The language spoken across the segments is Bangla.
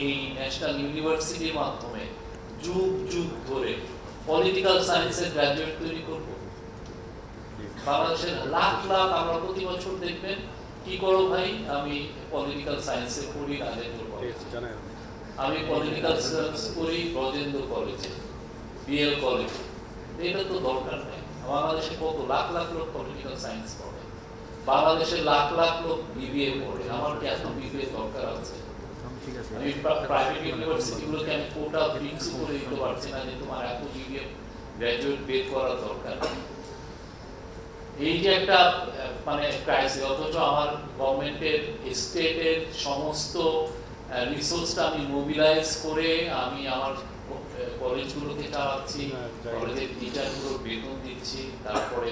এই ন্যাশনাল ইউনিভার্সিটির মাধ্যমে যুগ যুগ ধরে পলিটিক্যাল সায়েন্সের গ্রাজুয়েট তৈরি করব। বাংলাদেশের লাখ লাখ আমরা প্রতি বছর দেখবেন কি করো ভাই, আমি পলিটিক্যাল সায়েন্সে পড়ি রাজেন্দ্র কলেজে, আমি পলিটিক্যাল সায়েন্স পড়ি ব্রজেন্দ্র কলেজে, বিএল কলেজে। এটা তো দরকার নেই। বাংলাদেশে কত লাখ লাখ লোক পলিটিক্যাল সায়েন্স পড়ে, বাংলাদেশের লাখ লাখ লোক বিবিএ পড়ে। আমার কি এত বিবিএ দরকার আছে? আমি প্রাইভেট ইউনিভার্সিটিগুলোকে আমি কোটা ফিক্স করে দিতে পারছি না যে তোমার এত বিবিএ গ্র্যাজুয়েট বের করা দরকার। এই যে একটা মানে ক্রাইসিস, অথচ আমার গভর্নমেন্টের স্টেটের সমস্ত রিসোর্সটা আমি মোবিলাইজ করে আমি আমার কলেজগুলোকে চালাচ্ছি, কলেজের টিচারগুলোর বেতন দিচ্ছি, তারপরে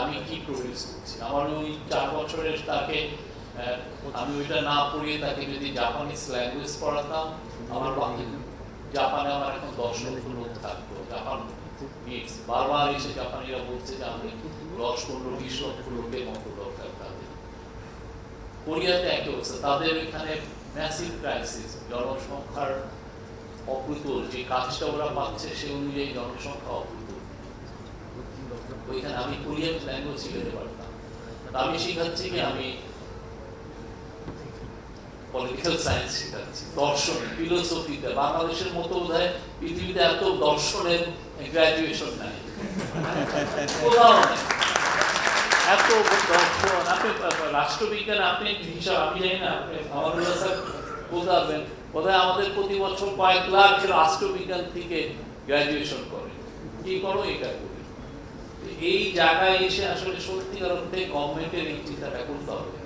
আমি কি প্রডিউস করছি? আমার ওই 4 বছরের তাকে আমি ওইটা না পড়িয়ে তাকে যদি জাপানিজ ল্যাঙ্গুয়েজ পড়াতাম, আমার জাপানে আমার এখন 10 লক্ষ লোক থাকতো। জাপান বারবার এসে জাপানিরা বলছে যে আমি 10-15-20 লক্ষ লোকের মতো দরকার তাদের। কোরিয়াতে একই অবস্থা, তাদের এখানে ম্যাসিভ ক্রাইসিস, জনসংখ্যার অপ্রতুল, যে কাজটা ওরা পাচ্ছে সে অনুযায়ী জনসংখ্যা অপ্রতুল। ওইখানে আমি কোরিয়ান ল্যাঙ্গুয়েজ শিখাতে পারতাম। আমি শিখাচ্ছি কি, আমি পলিটিক্যাল সায়েন্স শিখাচ্ছি, দর্শন ফিলোসফিতে। বাংলাদেশের মতো বোধহয় পৃথিবীতে এত দর্শনের গ্রাজুয়েশন নাই, কোথাও নেই এত দর্শন। আপনি রাষ্ট্রবিজ্ঞান, আপনি হিসাব আমি জানি না, আপনি আমার স্যার বোঝাবেন, বোধহয় আমাদের প্রতি বছর কয়েক লাখ রাষ্ট্রবিজ্ঞান থেকে গ্রাজুয়েশন করে। কি করো? এটা করি। এই জায়গায় এসে আসলে সত্যিকার অর্থে গভর্নমেন্টের এই চিন্তাটা করতে হবে।